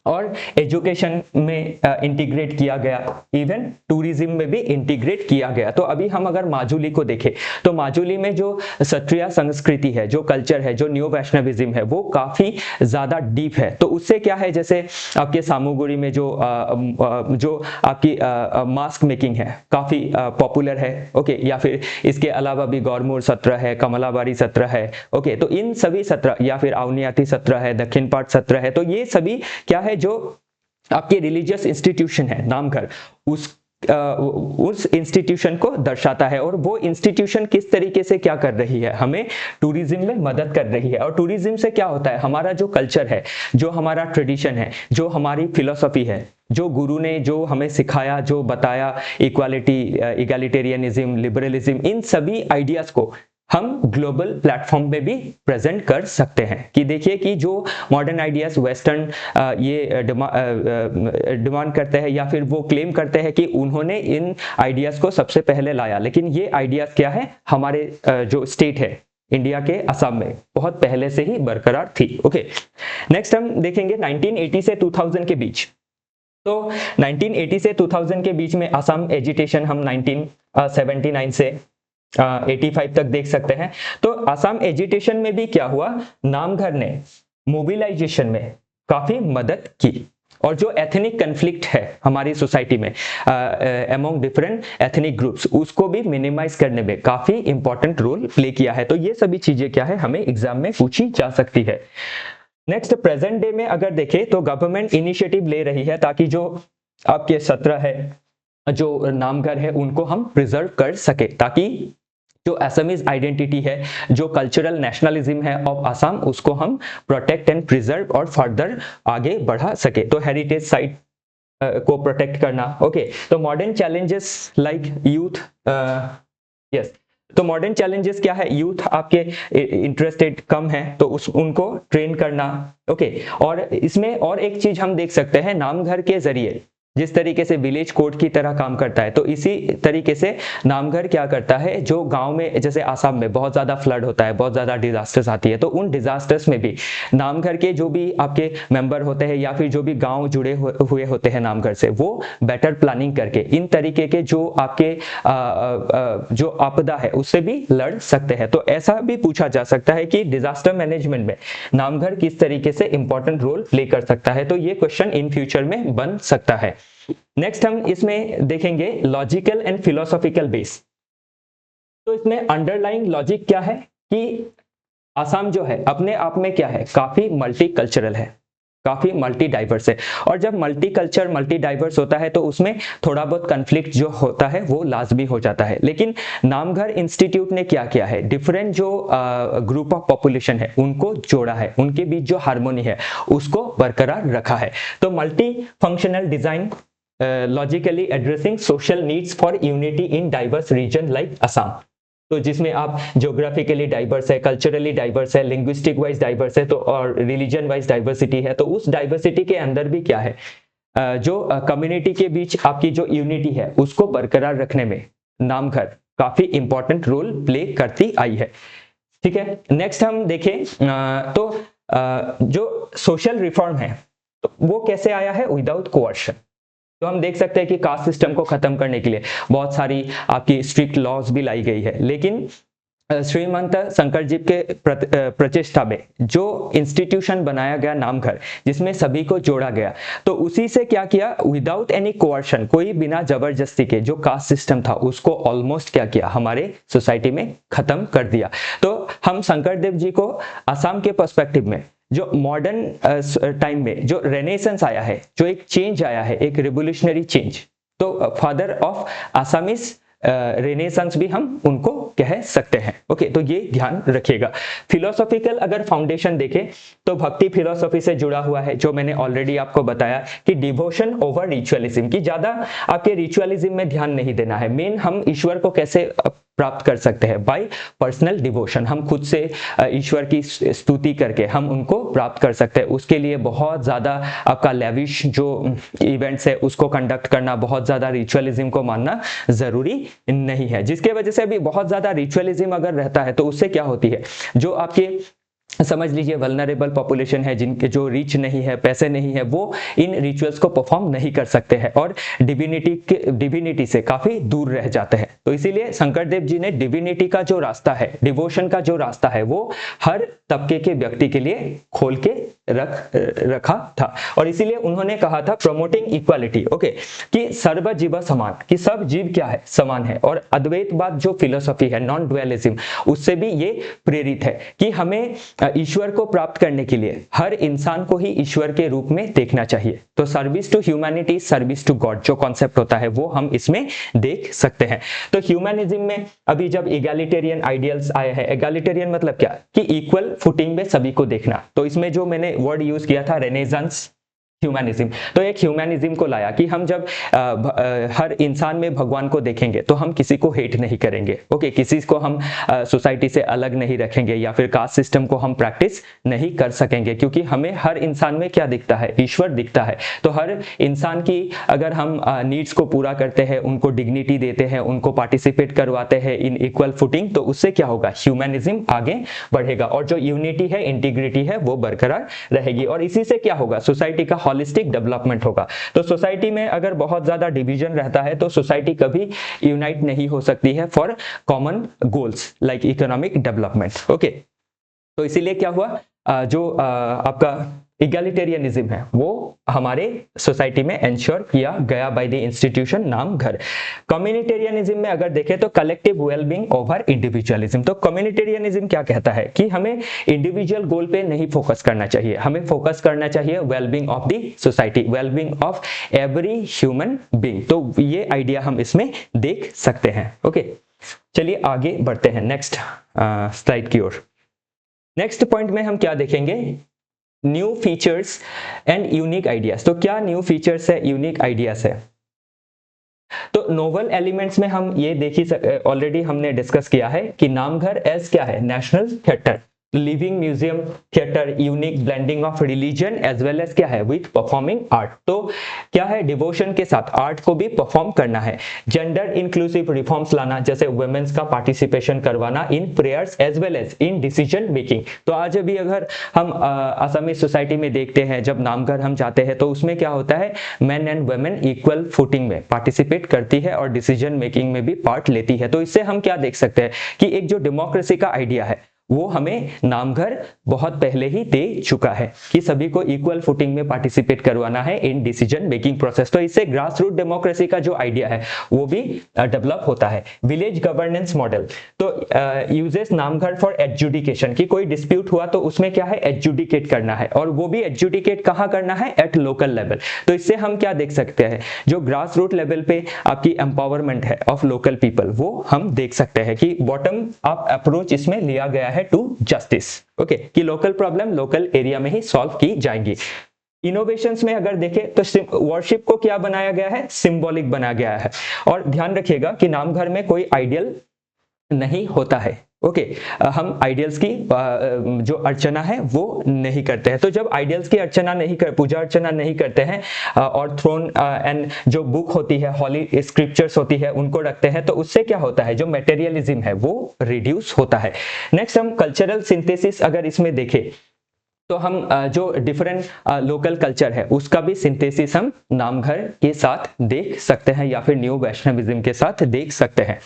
और एजुकेशन में इंटीग्रेट किया गया, इवन टूरिज्म में भी इंटीग्रेट किया गया। तो अभी हम अगर माजुली को देखें तो माजुली में जो क्षत्रिय संस्कृति है, जो कल्चर है, जो न्यू वैष्णविज्म है, वो काफी ज्यादा डीप है। तो उससे क्या है, जैसे आपके सामुगुड़ी में जो आपकी मास्क मेकिंग है काफी पॉपुलर है, ओके, या फिर इसके अलावा भी गौरमूर सत्र है, कमलाबारी सत्र है, ओके। तो इन सभी सत्र, या फिर अवनियाती सत्र है, दक्षिण पाट सत्र है, तो ये सभी क्या है, जो आपके रिलीजियस इंस्टीट्यूशन है नामघर, उस इंस्टीट्यूशन को दर्शाता है। और वो इंस्टीट्यूशन किस तरीके से क्या कर रही है, हमें टूरिज्म में मदद कर रही है। और टूरिज्म से क्या होता है, हमारा जो कल्चर है, जो हमारा ट्रेडिशन है, जो हमारी फिलोसफी है, जो गुरु ने जो हमें सिखाया, जो बताया, इक्वालिटी, इगैलिटेरियनिज्म, लिबरलिज्म, इन सभी आइडियाज को हम ग्लोबल प्लेटफॉर्म पे भी प्रेजेंट कर सकते हैं। कि देखिए कि जो मॉडर्न आइडियाज वेस्टर्न ये डिमांड करते हैं, या फिर वो क्लेम करते हैं कि उन्होंने इन आइडियाज को सबसे पहले लाया, लेकिन ये आइडियाज क्या है, हमारे जो स्टेट है इंडिया के असम में बहुत पहले से ही बरकरार थी, ओके। नेक्स्ट हम देखेंगे 1980 से 2000 के बीच। तो 1980 से 2000 के बीच में असम एजिटेशन हम 1979 से 85 तक देख सकते हैं। तो असम एजिटेशन में भी क्या हुआ, नामघर ने मोबिलाइजेशन में काफी मदद की। और जो एथनिक कन्फ्लिक्ट है हमारी सोसाइटी में अमंग डिफरेंट एथनिक ग्रुप्स, उसको भी मिनिमाइज करने में काफी इंपॉर्टेंट रोल प्ले किया है। तो ये सभी चीजें क्या है, हमें एग्जाम में पूछी जा सकती है। नेक्स्ट, प्रेजेंट डे में अगर देखें तो गवर्नमेंट इनिशिएटिव ले रही है ताकि जो आपके सत्र है, जो नामघर है, उनको हम प्रिजर्व कर सके, ताकि जो असमीज आइडेंटिटी है, जो कल्चरल नेशनलिज्म है ऑफ असम, उसको हम प्रोटेक्ट एंड प्रिजर्व और फर्दर आगे बढ़ा सके। तो हेरिटेज साइट को प्रोटेक्ट करना, ओके। तो modern challenges like youth, yes, तो मॉडर्न चैलेंजेस क्या है, यूथ आपके इंटरेस्टेड कम है, तो उनको ट्रेन करना, ओके। और इसमें और एक चीज हम देख सकते हैं, नामघर के जरिए जिस तरीके से विलेज कोर्ट की तरह काम करता है, तो इसी तरीके से नामघर क्या करता है, जो गांव में, जैसे आसाम में बहुत ज्यादा फ्लड होता है, बहुत ज्यादा डिजास्टर्स आती है, तो उन डिजास्टर्स में भी नामघर के जो भी आपके मेंबर होते हैं, या फिर जो भी गांव जुड़े हुए होते हैं नामघर से, वो बेटर प्लानिंग करके इन तरीके के जो आपके जो आपदा है उससे भी लड़ सकते हैं। तो ऐसा भी पूछा जा सकता है कि डिजास्टर मैनेजमेंट में नामघर किस तरीके से इंपॉर्टेंट रोल प्ले कर सकता है। तो ये क्वेश्चन इन फ्यूचर में बन सकता है। नेक्स्ट हम इसमें देखेंगे लॉजिकल एंड फिलोसॉफिकल बेस। तो इसमें अंडरलाइंग लॉजिक क्या है कि असम जो है अपने आप में क्या है, काफी मल्टी कल्चरल है, काफी मल्टी डाइवर्स है। और जब मल्टी कल्चर, मल्टी डाइवर्स होता है तो उसमें थोड़ा बहुत कन्फ्लिक्ट जो होता है वो लाजमी हो जाता है। लेकिन नामघर इंस्टीट्यूट ने क्या किया है, डिफरेंट जो ग्रुप ऑफ पॉपुलेशन है उनको जोड़ा है, उनके बीच जो हार्मोनी है उसको बरकरार रखा है। तो multi functional design, logically addressing social needs for unity in diverse region like Assam. तो जिसमें आप ज्योग्राफिकली डाइवर्स है, कल्चरली डाइवर्स है, लिंग्विस्टिक वाइज डाइवर्स है, तो और रिलीजन वाइज डाइवर्सिटी है, तो उस डाइवर्सिटी के अंदर भी क्या है, जो कम्युनिटी के बीच आपकी जो यूनिटी है उसको बरकरार रखने में नामघर काफी इंपॉर्टेंट रोल प्ले करती आई है। ठीक है, नेक्स्ट हम देखें तो जो सोशल रिफॉर्म है तो वो कैसे आया है, विदाउट कोअर्शन। तो हम देख सकते हैं कि कास्ट सिस्टम को खत्म करने के लिए बहुत सारी आपकी स्ट्रिक्ट लॉज भी लाई गई है, लेकिन श्रीमंत शंकरजीव के प्रचेष्टा में जो इंस्टीट्यूशन बनाया गया नामघर, जिसमें सभी को जोड़ा गया, तो उसी से क्या किया, विदाउट एनी कोअर्शन, कोई बिना जबरदस्ती के जो कास्ट सिस्टम था उसको ऑलमोस्ट क्या किया, हमारे सोसाइटी में खत्म कर दिया। तो हम शंकरदेव जी को असम के पर्सपेक्टिव में जो मॉडर्न टाइम में जो रेनेसेंस आया है, जो एक चेंज आया है, एक रिवोल्यूशनरी चेंज, तो फादर ऑफ आसामीज रेनेसेंस भी हम उनको कह सकते हैं। ओके, तो ये ध्यान रखिएगा। फिलोसॉफिकल अगर फाउंडेशन देखें तो भक्ति फिलोसॉफी से जुड़ा हुआ है, जो मैंने ऑलरेडी आपको बताया कि डिवोशन ओवर रिचुअलिज्म, की ज्यादा आपके रिचुअलिज्म में ध्यान नहीं देना है, मेन हम ईश्वर को कैसे प्राप्त कर सकते हैं बाय पर्सनल डिवोशन। हम खुद से ईश्वर की स्तुति करके हम उनको प्राप्त कर सकते हैं। उसके लिए बहुत ज़्यादा आपका लेविश जो इवेंट्स है उसको कंडक्ट करना, बहुत ज़्यादा रिचुअलिज्म को मानना ज़रूरी नहीं है। जिसके वजह से अभी बहुत ज़्यादा रिचुअलिज्म अगर रहता है तो उससे क्या होती है, जो आपके समझ लीजिए वल्नरेबल पॉपुलेशन है, जिनके जो रिच नहीं है, पैसे नहीं है, वो इन रिचुअल्स को परफॉर्म नहीं कर सकते हैं और डिविनिटी से काफी दूर रह जाते हैं। तो इसीलिए शंकरदेव जी ने डिविनिटी का जो रास्ता है, डिवोशन का जो रास्ता है, वो हर तबके के व्यक्ति के लिए खोल के रखा था। और इसीलिए उन्होंने कहा था प्रमोटिंग इक्वालिटी, ओके, कि सर्व जीव समान, कि सब जीव क्या है, समान है। और अद्वैतवाद जो फिलोसॉफी है, नॉन डुअलिज्म, उससे भी ये प्रेरित है कि हमें ईश्वर को प्राप्त करने के लिए हर इंसान को ही ईश्वर के रूप में देखना चाहिए। तो service to humanity, service to God जो कॉन्सेप्ट होता है वो हम इसमें देख सकते हैं। तो ह्यूमैनिज्म में अभी जब इगैलिटेरियन आइडियल्स आए हैं, इगैलिटेरियन मतलब क्या, कि इक्वल फुटिंग में सभी को देखना। तो इसमें जो मैंने वर्ड यूज किया था रेनेसांस ह्यूमैनिज्म, तो एक ह्यूमैनिज्म को लाया कि हम जब हर इंसान में भगवान को देखेंगे तो हम किसी को हेट नहीं करेंगे, ओके, किसी को हम सोसाइटी से अलग नहीं रखेंगे या फिर कास्ट सिस्टम को हम प्रैक्टिस नहीं कर सकेंगे, क्योंकि हमें हर इंसान में क्या दिखता है, ईश्वर दिखता है। तो हर इंसान की अगर हम नीड्स को पूरा करते हैं, उनको डिग्निटी देते हैं, उनको पार्टिसिपेट करवाते हैं इन इक्वल फुटिंग, तो उससे क्या होगा, ह्यूमैनिज्म आगे बढ़ेगा और जो यूनिटी है, इंटीग्रिटी है, वो बरकरार रहेगी। और इसी से क्या होगा, सोसाइटी का हॉलिस्टिक डेवलपमेंट होगा। तो सोसाइटी में अगर बहुत ज्यादा डिवीजन रहता है तो सोसाइटी कभी यूनाइट नहीं हो सकती है for common goals like economic development, okay. तो इसीलिए क्या हुआ, जो आपका इगैलिटेरियनिज्म है वो हमारे सोसाइटी में एंश्योर किया गया बाय द इंस्टीट्यूशन नाम घर। कम्युनिटेरियनिज्म में अगर देखें तो कलेक्टिव वेलबींग ओवर इंडिविजुअलिज्म। तो कम्युनिटेरियनिज्म क्या कहता है कि हमें इंडिविजुअल गोल पे नहीं फोकस करना चाहिए, हमें फोकस करना चाहिए wellbeing of the society, wellbeing of every human being. तो ये आइडिया हम इसमें देख सकते हैं, ओके। चलिए आगे बढ़ते हैं नेक्स्ट स्लाइड की ओर। नेक्स्ट पॉइंट में हम क्या देखेंगे, new features and unique ideas. तो क्या न्यू फीचर्स है, यूनिक आइडियाज है। तो नोवल एलिमेंट्स में हम ये देखी ऑलरेडी हमने डिस्कस किया है कि नामघर एज क्या है, national theatre, living museum theatre, unique blending of religion as well as क्या है, विथ परफॉर्मिंग आर्ट। तो क्या है, डिवोशन के साथ आर्ट को भी परफॉर्म करना है। जेंडर इंक्लूसिव रिफॉर्म्स लाना, जैसे वुमेन्स का पार्टिसिपेशन करवाना in prayers as well as in decision making. तो आज अभी अगर हम असमी सोसाइटी में देखते हैं, जब नामघर हम जाते हैं तो उसमें क्या होता है, main and women equal footing में पार्टिसिपेट करती है और डिसीजन मेकिंग में भी पार्ट लेती है। तो इससे हम क्या देख सकते हैं कि एक जो डेमोक्रेसी का आइडिया है वो हमें नामघर बहुत पहले ही दे चुका है कि सभी को इक्वल फुटिंग में पार्टिसिपेट करवाना है इन डिसीजन मेकिंग प्रोसेस। तो इससे ग्रास रूट डेमोक्रेसी का जो आइडिया है वो भी डेवलप होता है। विलेज गवर्नेंस मॉडल तो यूजेस नामघर फॉर एडजुडिकेशन, की कोई डिस्प्यूट हुआ तो उसमें क्या है, एडजुडिकेट करना है, और वो भी एडजुडिकेट कहाँ करना है, एट लोकल लेवल। तो इससे हम क्या देख सकते हैं, जो ग्रास रूट लेवल पे आपकी एम्पावरमेंट है ऑफ लोकल पीपल, वो हम देख सकते हैं कि बॉटम अप अप्रोच इसमें लिया गया है टू जस्टिस, ओके, कि लोकल प्रॉब्लम लोकल एरिया में ही सॉल्व की जाएंगी। इनोवेशंस में अगर देखें तो वर्शिप को क्या बनाया गया है, सिंबॉलिक बनाया गया है। और ध्यान रखिएगा कि नामघर में कोई आइडियल नहीं होता है, ओके, हम आइडियल्स की जो अर्चना है वो नहीं करते हैं। तो जब आइडियल्स की अर्चना नहीं कर, पूजा अर्चना नहीं करते हैं और थ्रोन एंड जो बुक होती है, हॉली स्क्रिप्चर्स होती है, उनको रखते हैं, तो उससे क्या होता है, जो मटेरियलिज्म है वो रिड्यूस होता है। नेक्स्ट हम कल्चरल सिंथेसिस अगर इसमें देखें तो हम जो डिफरेंट लोकल कल्चर है उसका भी सिंथेसिस हम नामघर के साथ देख सकते हैं या फिर न्यू वैष्णविज्म के साथ देख सकते हैं।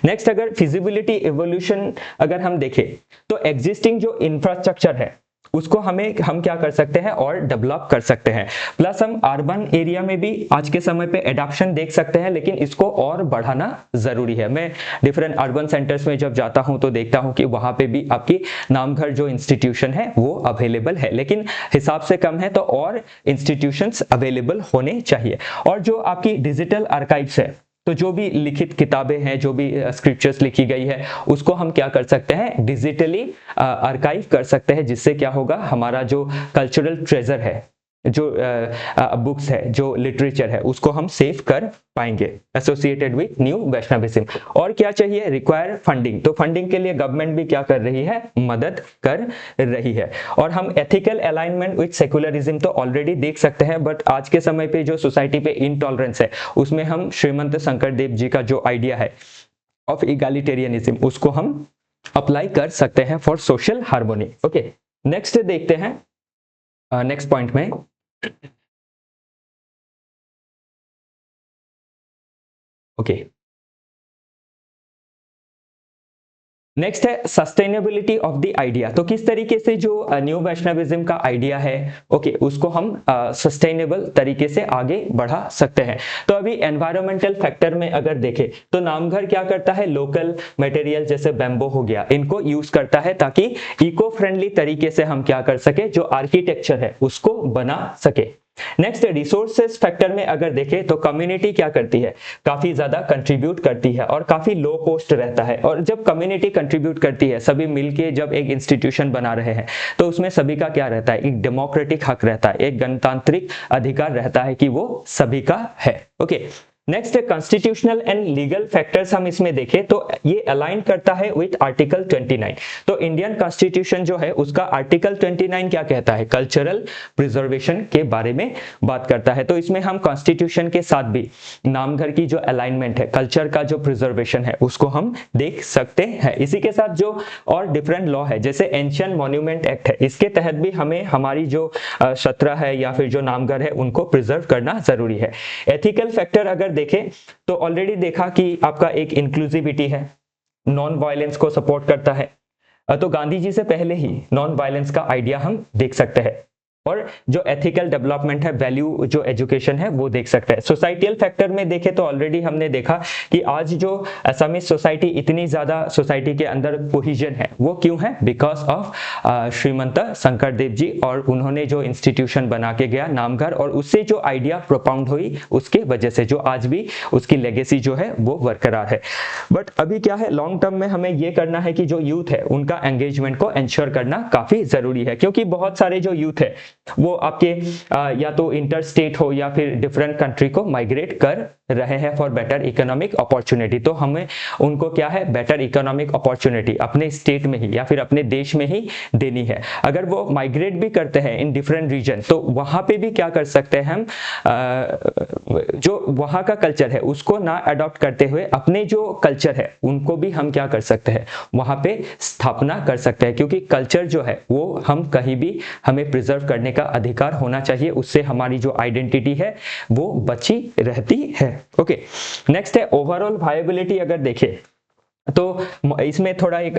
नेक्स्ट अगर फिजिबिलिटी एवोल्यूशन अगर हम देखें तो एग्जिस्टिंग जो इंफ्रास्ट्रक्चर है उसको हम क्या कर सकते हैं और डेवलप कर सकते हैं। प्लस हम अर्बन एरिया में भी आज के समय पे एडॉप्शन देख सकते हैं, लेकिन इसको और बढ़ाना जरूरी है। मैं डिफरेंट अर्बन सेंटर्स में जब जाता हूं तो देखता हूं कि वहां पे भी आपकी नामघर जो इंस्टीट्यूशन है वो अवेलेबल है, लेकिन हिसाब से कम है, तो और इंस्टीट्यूशंस अवेलेबल होने चाहिए। और जो आपकी डिजिटल आर्काइव्स है, तो जो भी लिखित किताबें हैं, जो भी स्क्रिप्चर्स लिखी गई है, उसको हम क्या कर सकते हैं, डिजिटली आर्काइव कर सकते हैं, जिससे क्या होगा, हमारा जो कल्चरल ट्रेजर है, जो बुक्स है, जो लिटरेचर है, उसको हम सेव कर पाएंगे एसोसिएटेड विथ न्यू वैष्णविज्म। और क्या चाहिए, रिक्वायर फंडिंग। तो फंडिंग के लिए गवर्नमेंट भी क्या कर रही है, मदद कर रही है। और हम एथिकल अलाइनमेंट विथ सेकुलरिज्म तो ऑलरेडी देख सकते हैं, बट आज के समय पे जो सोसाइटी पे इनटॉलरेंस है, उसमें हम श्रीमंत शंकरदेव जी का जो आइडिया है ऑफ इगैलिटेरियनिज्म, उसको हम अप्लाई कर सकते हैं for social harmony. Okay, next देखते हैं, नेक्स्ट पॉइंट में ओके नेक्स्ट है सस्टेनेबिलिटी ऑफ द आइडिया। तो किस तरीके से जो न्यू वैष्णविज्म का आइडिया है, ओके, उसको हम सस्टेनेबल तरीके से आगे बढ़ा सकते हैं। तो अभी एनवायरमेंटल फैक्टर में अगर देखें तो नामघर क्या करता है, लोकल मटेरियल जैसे बैम्बो हो गया, इनको यूज करता है ताकि इको फ्रेंडली तरीके से हम क्या कर सके, जो आर्किटेक्चर है उसको बना सके। नेक्स्ट रिसोर्सेस फैक्टर में अगर देखें तो कम्युनिटी क्या करती है, काफी ज्यादा कंट्रीब्यूट करती है और काफी लो कॉस्ट रहता है। और जब कम्युनिटी कंट्रीब्यूट करती है, सभी मिलके जब एक इंस्टीट्यूशन बना रहे हैं, तो उसमें सभी का क्या रहता है, एक डेमोक्रेटिक हक रहता है, एक गणतांत्रिक अधिकार रहता है कि वो सभी का है। ओके, नेक्स्ट है कॉन्स्टिट्यूशनल एंड लीगल फैक्टर्स। हम इसमें देखें तो ये अलाइन करता है विथ आर्टिकल 29। तो इंडियन कॉन्स्टिट्यूशन जो है उसका आर्टिकल 29 क्या कहता है, कल्चरल प्रिजर्वेशन के बारे में बात करता है। तो इसमें हम कॉन्स्टिट्यूशन के साथ भी नामघर की जो अलाइनमेंट है, कल्चर का जो प्रिजर्वेशन है, उसको हम देख सकते हैं। इसी के साथ जो और डिफरेंट लॉ है, जैसे एंशिएंट मॉन्यूमेंट एक्ट है, इसके तहत भी हमें हमारी जो सत्र है या फिर जो नामघर है उनको प्रिजर्व करना जरूरी है। एथिकल फैक्टर अगर देखें तो ऑलरेडी देखा कि आपका एक इंक्लूसिविटी है, नॉन वायलेंस को सपोर्ट करता है। तो गांधी जी से पहले ही नॉन वायलेंस का आइडिया हम देख सकते हैं। और जो एथिकल डेवलपमेंट है, वैल्यू जो एजुकेशन है, वो देख सकते हैं। सोसाइटियल फैक्टर में देखें तो ऑलरेडी हमने देखा कि आज जो असमीज सोसाइटी, इतनी ज्यादा सोसाइटी के अंदर कोहिजन है, वो क्यों है, बिकॉज ऑफ श्रीमंत शंकरदेव जी, और उन्होंने जो इंस्टीट्यूशन बना के गया नामघर, और उससे जो आइडिया प्रोपाउंड हुई, उसके वजह से जो आज भी उसकी लेगेसी जो है वो बरकरार है। बट अभी क्या है, लॉन्ग टर्म में हमें ये करना है कि जो यूथ है उनका एंगेजमेंट को एंश्योर करना काफी जरूरी है, क्योंकि बहुत सारे जो यूथ है वो आपके या तो इंटर स्टेट हो या फिर डिफरेंट कंट्री को माइग्रेट कर रहे हैं फॉर बेटर इकोनॉमिक अपॉर्चुनिटी। तो हमें उनको क्या है, बेटर इकोनॉमिक अपॉर्चुनिटी अपने स्टेट में ही या फिर अपने देश में ही देनी है। अगर वो माइग्रेट भी करते हैं इन डिफरेंट रीजन, तो वहां पे भी क्या कर सकते हैं हम, जो वहां का कल्चर है उसको ना अडॉप्ट करते हुए अपने जो कल्चर है उनको भी हम क्या कर सकते हैं, वहां पे स्थापना कर सकते हैं। क्योंकि कल्चर जो है वो हम कहीं भी हमें प्रिजर्व करने का अधिकार होना चाहिए, उससे हमारी जो आइडेंटिटी है वो बची रहती है। ओके, नेक्स्ट है ओवरऑल वायबिलिटी। अगर देखें तो इसमें थोड़ा एक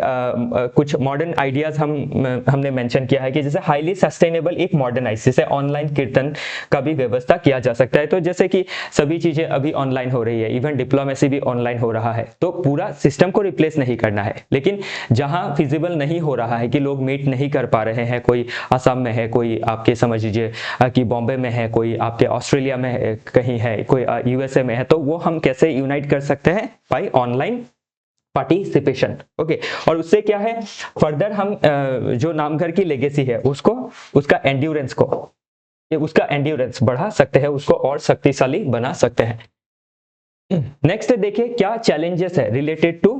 कुछ मॉडर्न आइडियाज हमने मेंशन किया है कि जैसे हाईली सस्टेनेबल एक मॉडर्नाइज, जैसे ऑनलाइन कीर्तन का भी व्यवस्था किया जा सकता है। तो जैसे कि सभी चीजें अभी ऑनलाइन हो रही है, इवन डिप्लोमेसी भी ऑनलाइन हो रहा है, तो पूरा सिस्टम को रिप्लेस नहीं करना है, लेकिन जहां फिजिबल नहीं हो रहा है कि लोग मीट नहीं कर पा रहे हैं, कोई असम में है, कोई आपके समझ लीजिए कि बॉम्बे में है, कोई आपके ऑस्ट्रेलिया में कहीं है, कोई यूएसए में है, तो वो हम कैसे यूनाइट कर सकते हैं, बाय ऑनलाइन पार्टिसिपेशन। ओके, और उससे क्या है, फर्दर हम जो नामघर की लेगेसी है उसको, उसका एंड्योरेंस को, उसका एंड्योरेंस बढ़ा सकते हैं, उसको और शक्तिशाली बना सकते हैं। नेक्स्ट देखिए क्या चैलेंजेस है रिलेटेड टू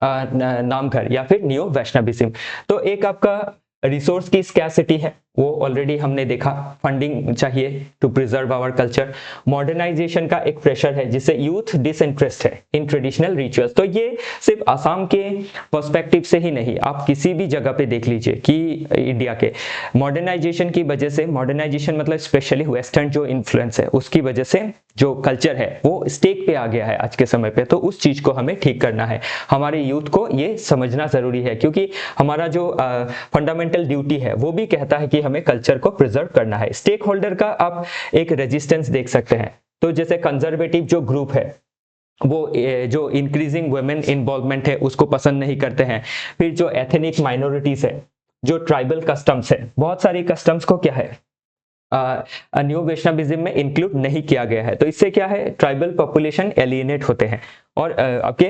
नामघर या फिर न्यू वैष्णविज्म। तो एक आपका रिसोर्स की स्कैसिटी है, वो ऑलरेडी हमने देखा, फंडिंग चाहिए to preserve our culture, modernisation का एक प्रेशर है जिससे यूथ डिसइंटरेस्ट है इन ट्रेडिशनल रिचुअल्स। तो ये सिर्फ असम के पर्सपेक्टिव से ही नहीं, आप किसी भी जगह पे देख लीजिए कि इंडिया के मॉडर्नाइजेशन की वजह से, मॉडर्नाइजेशन मतलब स्पेशली वेस्टर्न जो इन्फ्लुएंस है उसकी वजह से जो कल्चर है वो स्टेक पे आ गया है आज के समय पे। तो उस चीज को हमें ठीक करना है, हमारे यूथ को ये समझना जरूरी है, क्योंकि हमारा जो फंडामेंटल ड्यूटी है वो भी कहता है कि हमें कल्चर को प्रिजर्व करना है। स्टेक होल्डर का आप एक रेजिस्टेंस देख सकते हैं। तो जैसे कंजर्वेटिव जो ग्रुप है वो जो इंक्रीजिंग वुमेन इन्वॉल्वमेंट है उसको पसंद नहीं करते हैं। फिर जो एथनिक माइनॉरिटीज है, जो ट्राइबल कस्टम्स है, बहुत सारी कस्टम्स को क्या है न्यू वैष्णविज्म में इंक्लूड नहीं किया गया है। तो इससे क्या है, ट्राइबल पॉपुलेशन एलिएनेट होते हैं और आपके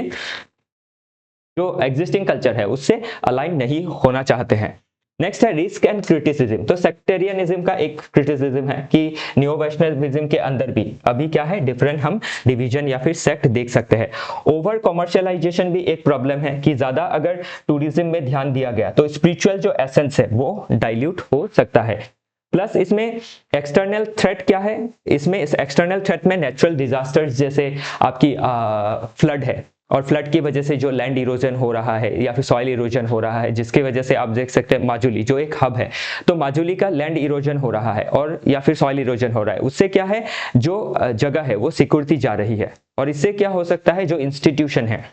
जो एग्जिस्टिंग कल्चर है उससे अलाइन नहीं होना चाहते हैं। नेक्स्ट है रिस्क एंड क्रिटिसिज्म। तो सेक्टेरियनिज्म का एक क्रिटिसिज्म है कि न्यो वैष्णविज्म के अंदर भी अभी क्या है, डिफरेंट हम डिवीजन या फिर सेक्ट देख सकते हैं। ओवर कमर्शियलाइजेशन भी एक प्रॉब्लम है कि ज्यादा अगर टूरिज्म में ध्यान दिया गया तो स्पिरिचुअल जो एसेंस है वो डाइल्यूट हो सकता है। प्लस इसमें एक्सटर्नल थ्रेट क्या है, इसमें इस एक्सटर्नल थ्रेट में नेचुरल डिजास्टर्स जैसे आपकी फ्लड है, और फ्लड की वजह से जो लैंड इरोजन हो रहा है या फिर सॉइल इरोजन हो रहा है, जिसकी वजह से आप देख सकते हैं माजुली जो एक हब है, तो माजुली का लैंड इरोजन हो रहा है और या फिर सॉइल इरोजन हो रहा है। उससे क्या है, जो जगह है वो सिकुड़ती जा रही है, और इससे क्या हो सकता है, जो इंस्टीट्यूशन है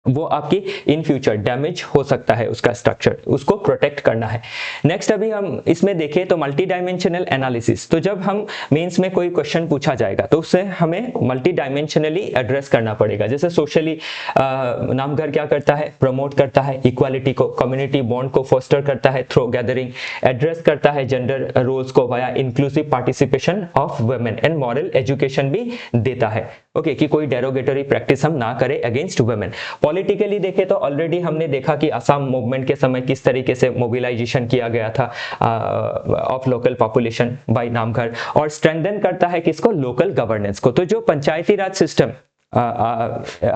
वो आपकी इन फ्यूचर डैमेज हो सकता है, उसका स्ट्रक्चर, उसको प्रोटेक्ट करना है। नेक्स्ट अभी हम इसमें देखें तो मल्टी डायमेंशनल एनालिसिस। तो जब हम मेंस में कोई क्वेश्चन पूछा जाएगा तो उससे हमें मल्टी डायमेंशनली एड्रेस करना पड़ेगा। जैसे सोशली नामघर क्या करता है, प्रमोट करता है इक्वालिटी को, कम्युनिटी बॉन्ड को फोस्टर करता है थ्रू गैदरिंग, एड्रेस करता है जेंडर रोल्स को via inclusive participation of women, and moral education भी देता है। ओके कि कोई डेरोगेटरी प्रैक्टिस हम ना करें अगेंस्ट वुमेन। पॉलिटिकली देखें तो ऑलरेडी हमने देखा कि असम मूवमेंट के समय किस तरीके से मोबिलाइजेशन किया गया था of local population bye namghar, और स्ट्रेंथन करता है किसको, लोकल गवर्नेंस को। तो जो पंचायती राज सिस्टम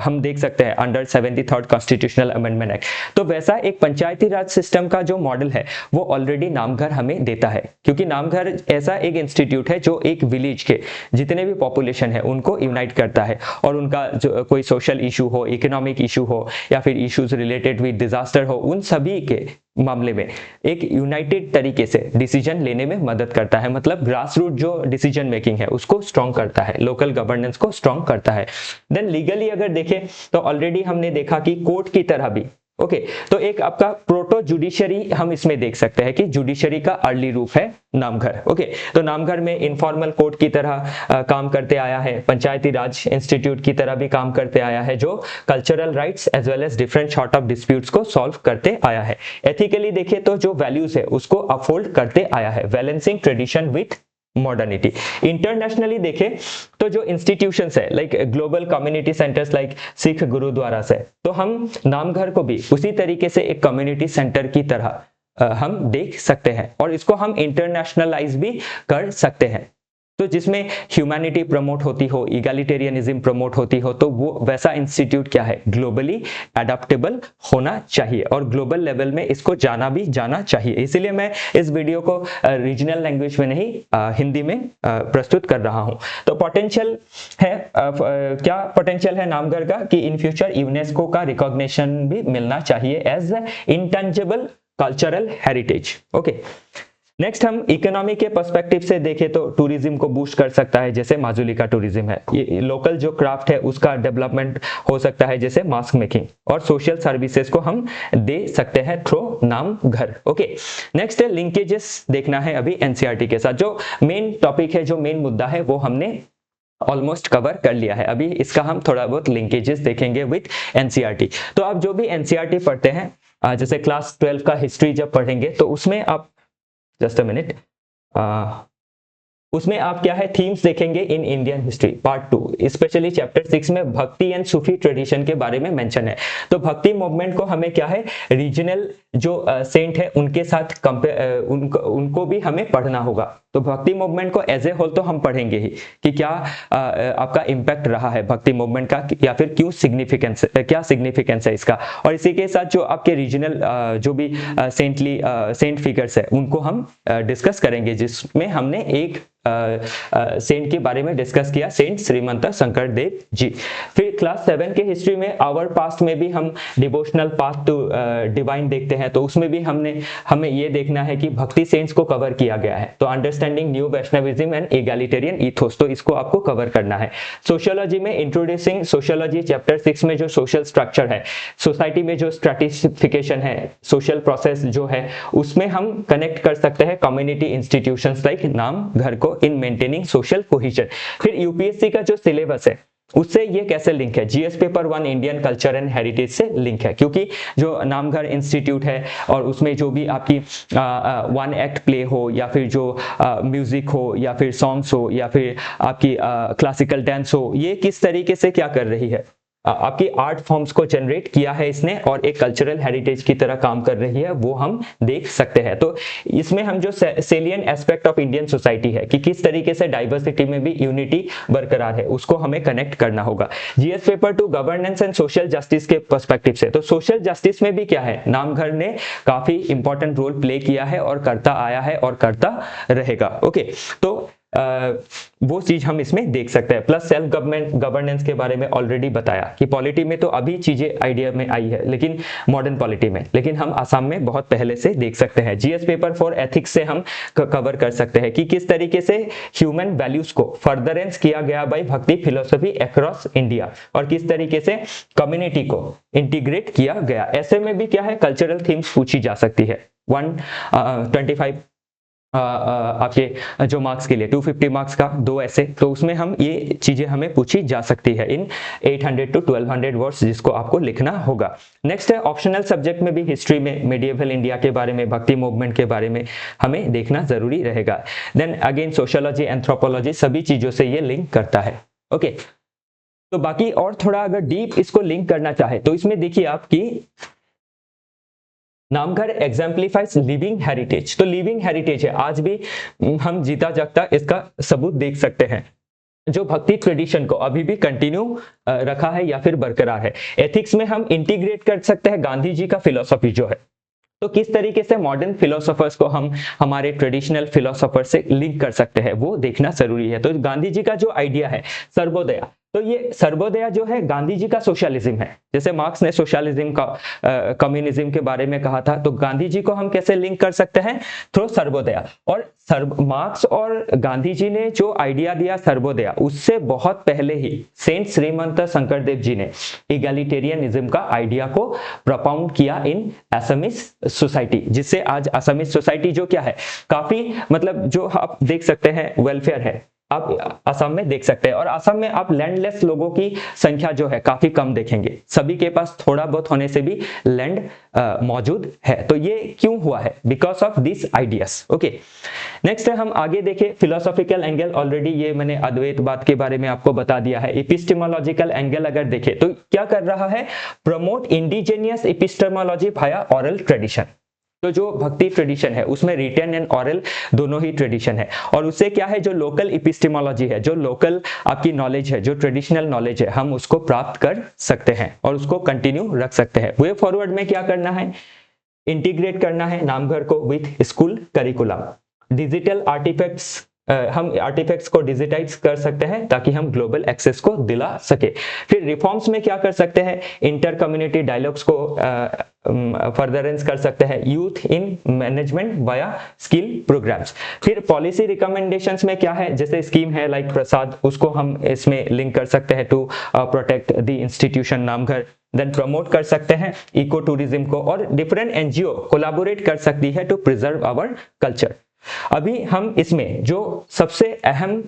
हम देख सकते हैं under 73rd constitutional amendment act, तो वैसा एक पंचायती राज सिस्टम का जो मॉडल है वो ऑलरेडी नामघर हमें देता है, क्योंकि नामघर ऐसा एक इंस्टीट्यूट है जो एक विलेज के जितने भी पॉपुलेशन है उनको यूनाइट करता है, और उनका जो कोई सोशल इशू हो, इकोनॉमिक इशू हो या फिर इश्यूज रिलेटेड विद डिजास्टर हो, उन सभी के मामले में एक यूनाइटेड तरीके से डिसीजन लेने में मदद करता है। मतलब ग्रास रूट जो डिसीजन मेकिंग है उसको स्ट्रॉन्ग करता है, लोकल गवर्नेंस को स्ट्रॉन्ग करता है। देन लीगली अगर देखें तो ऑलरेडी हमने देखा कि कोर्ट की तरह भी तो एक आपका प्रोटो जुडिशरी हम इसमें देख सकते हैं कि जुडिशरी का अर्ली रूप है नामघर। तो नामघर में इनफॉर्मल कोर्ट की तरह काम करते आया है, पंचायती राज इंस्टीट्यूट की तरह भी काम करते आया है, जो cultural rights as well as different sort of disputes को सॉल्व करते आया है। एथिकली देखें तो जो वैल्यूज है उसको अपहोल्ड करते आया है, balancing tradition with modernity. Internationally देखें तो जो इंस्टीट्यूशंस है like global community centres like Sikh gurdwara से, तो हम नामघर को भी उसी तरीके से एक कम्युनिटी सेंटर की तरह हम देख सकते हैं, और इसको हम इंटरनेशनलाइज भी कर सकते हैं। तो जिसमें ह्यूमैनिटी प्रमोट होती हो, इगैलिटेरियनिज्म प्रमोट होती हो, तो वो वैसा इंस्टीट्यूट क्या है, ग्लोबली अडेप्टेबल होना चाहिए, और ग्लोबल लेवल में इसको जाना चाहिए। इसीलिए मैं इस वीडियो को रीजनल लैंग्वेज में नहीं हिंदी में प्रस्तुत कर रहा हूं। तो पोटेंशियल है, क्या पोटेंशियल है नामघर का कि इन फ्यूचर यूनेस्को का रिकॉग्निशन भी मिलना चाहिए as intangible cultural heritage. Next हम इकोनॉमी के पर्सपेक्टिव से देखें तो टूरिज्म को बूस्ट कर सकता है, जैसे माजुली का टूरिज्म है, ये लोकल जो क्राफ्ट है उसका डेवलपमेंट हो सकता है, जैसे मास्क मेकिंग, और सोशल सर्विसेज को हम दे सकते हैं थ्रू नामघर। नेक्स्ट है लिंकेजेस देखना है अभी एनसीईआरटी के साथ। जो मेन टॉपिक है, जो मेन मुद्दा है वो हमने ऑलमोस्ट कवर कर लिया है। अभी इसका हम थोड़ा बहुत लिंकेजेस देखेंगे विद एनसीईआरटी। तो आप जो भी एनसीईआरटी पढ़ते हैं, जैसे क्लास 12 का हिस्ट्री जब पढ़ेंगे तो उसमें आप जस्ट अ मिनट, उसमें आप क्या है थीम्स देखेंगे in Indian history part 2, specially chapter 6 में भक्ति एंड सूफी ट्रेडिशन के बारे में मेंशन है। तो भक्ति मूवमेंट को हमें क्या है, रीजनल जो सेंट है उनके साथ उनको भी हमें पढ़ना होगा। तो भक्ति मूवमेंट को एज ए होल तो हम पढ़ेंगे ही कि क्या आपका इम्पैक्ट रहा है भक्ति मूवमेंट का, या फिर क्यों सिग्निफिकेंस, क्या सिग्निफिकेंस है इसका, और इसी के साथ जो आपके रीजनल जो भी सेंट फिगर्स है उनको हम डिस्कस करेंगे, जिसमें हमने एक सेंट के बारे में डिस्कस किया, सेंट श्रीमंत शंकर देव जी। फिर क्लास 7 के हिस्ट्री में आवर पास्ट में भी हम डिवोशनल पाथ टू डिवाइन देखते हैं, तो उसमें भी हमें ये देखना है कि भक्ति सेंट्स को कवर किया गया है। तो understanding new Vaishnavism and egalitarian ethos, तो इसको आपको कवर करना है। सोशियोलॉजी में इंट्रोड्यूसिंग सोशियोलॉजी चैप्टर 6 में जो सोशल स्ट्रक्चर है, सोसाइटी में जो स्ट्रैटिफिकेशन है, सोशल प्रोसेस जो है, उसमें हम कनेक्ट कर सकते हैं कम्युनिटी इंस्टीट्यूशंस लाइक नामघर को इन मेंटेनिंग सोशल कोहेजन। फिर यूपीएससी का जो सिलेबस है उससे ये कैसे लिंक है, GS paper 1 Indian culture and heritage से लिंक है, क्योंकि जो नामघर इंस्टीट्यूट है और उसमें जो भी आपकी 1 एक्ट प्ले हो, या फिर जो म्यूजिक हो, या फिर सॉन्ग्स हो, या फिर आपकी क्लासिकल डांस हो, ये किस तरीके से क्या कर रही है, आपकी आर्ट फॉर्म्स को जनरेट किया है इसने और एक कल्चरल हेरिटेज की तरह काम कर रही है, वो हम देख सकते हैं। तो इसमें हम जो सेलियन एस्पेक्ट ऑफ इंडियन सोसाइटी है कि किस तरीके से डाइवर्सिटी में भी यूनिटी बरकरार है, उसको हमें कनेक्ट करना होगा। GS paper 2 governance and social justice के पर्सपेक्टिव से, तो सोशल जस्टिस में भी क्या है, नामघर ने काफी इंपॉर्टेंट रोल प्ले किया है और करता आया है और करता रहेगा। ओके, तो वो चीज हम इसमें देख सकते हैं। प्लस सेल्फ गवर्नेंस के बारे में ऑलरेडी बताया कि पॉलिटी में तो अभी चीजें आइडिया में आई है, लेकिन मॉडर्न पॉलिटी में, लेकिन हम आसाम में बहुत पहले से देख सकते हैं। जीएस पेपर 4 एथिक्स से हम कवर कर सकते हैं कि किस तरीके से ह्यूमन वैल्यूज को फर्दरेंस किया गया बाय भक्ति फिलोसफी अक्रॉस इंडिया और किस तरीके से कम्युनिटी को इंटीग्रेट किया गया। ऐसे में भी क्या है, कल्चरल थीम्स पूछी जा सकती है। 125 आपके जो मार्क्स के लिए 250 मार्क्स का 2 ऐसे, तो उसमें हम ये चीजें हमें पूछी जा सकती है इन 800 to 1200 वर्ड्स जिसको आपको लिखना होगा। नेक्स्ट है ऑप्शनल सब्जेक्ट में भी हिस्ट्री में मेडिएवल इंडिया के बारे में, भक्ति मूवमेंट के बारे में हमें देखना जरूरी रहेगा। देन अगेन सोशियोलॉजी, एंथ्रोपोलॉजी, सभी चीजों से ये लिंक करता है। ओके, तो बाकी और थोड़ा अगर डीप इसको लिंक करना चाहे तो इसमें देखिए आपकी नामघर एग्जाम्पलीफाइज लिविंग हेरिटेज, तो लिविंग हेरिटेज है, आज भी हम जीता जागता इसका सबूत देख सकते हैं, जो भक्ति ट्रेडिशन को अभी भी कंटिन्यू रखा है या फिर बरकरार है। एथिक्स में हम इंटीग्रेट कर सकते हैं गांधी जी का फिलोसफी जो है, तो किस तरीके से मॉडर्न फिलोसोफर्स को हम हमारे ट्रेडिशनल फिलोसोफर से लिंक कर सकते हैं वो देखना जरूरी है। तो गांधी जी का जो आइडिया है सर्वोदया, तो ये सर्वोदया जो है गांधी जी का सोशलिज्म है। जैसे मार्क्स ने सोशलिज्म का कम्युनिज्म के बारे में कहा था, तो गांधी जी को हम कैसे लिंक कर सकते हैं, थ्रू सर्वोदया। और मार्क्स और गांधी जी ने जो आइडिया दिया सर्वोदया, उससे बहुत पहले ही सेंट श्रीमंत शंकरदेव जी ने इगैलिटेरियनिज्म का आइडिया को प्रपाउंड किया इन असमीज सोसाइटी, जिससे आज असमीज सोसाइटी जो क्या है काफी मतलब जो आप देख सकते हैं वेलफेयर है, आप असम में देख सकते हैं। और असम में आप लैंडलेस लोगों की संख्या जो है काफी कम देखेंगे, सभी के पास थोड़ा बहुत होने से भी लैंड मौजूद है। तो ये क्यों हुआ है, because of this ideas. Okay, next है हम आगे देखें फिलोसॉफिकल एंगल, ऑलरेडी ये मैंने अद्वैतवाद के बारे में आपको बता दिया है। एपिस्टेमोलॉजिकल एंगल अगर देखें तो क्या कर रहा है, promote indigenous epistemology via oral tradition. तो जो भक्ति ट्रेडिशन है उसमें रिटन एंड ऑरल दोनों ही ट्रेडिशन है, और उससे क्या है जो लोकल एपिस्टेमोलॉजी है, जो लोकल आपकी नॉलेज है, जो ट्रेडिशनल नॉलेज है, हम उसको प्राप्त कर सकते हैं और उसको कंटिन्यू रख सकते हैं। वे फॉरवर्ड में क्या करना है, इंटीग्रेट करना है नामघर को with school curriculum. Digital artefacts, हम आर्टिफैक्ट्स को डिजिटाइज कर सकते हैं ताकि हम ग्लोबल एक्सेस को दिला सके। फिर रिफॉर्म्स में क्या कर सकते हैं, इंटर कम्युनिटी डायलॉग्स को फर्दरेंस कर सकते हैं, youth in management via skill programmes. फिर पॉलिसी रिकमेंडेशंस में क्या है, जैसे स्कीम है लाइक प्रसाद, उसको हम इसमें लिंक कर सकते हैं to protect the institution Namghar. Then promote कर सकते हैं इको टूरिज्म को, और डिफरेंट एनजीओ कोलैबोरेट कर सकती है टू प्रिजर्व आवर कल्चर। अभी हम इसमें जो सबसे अहम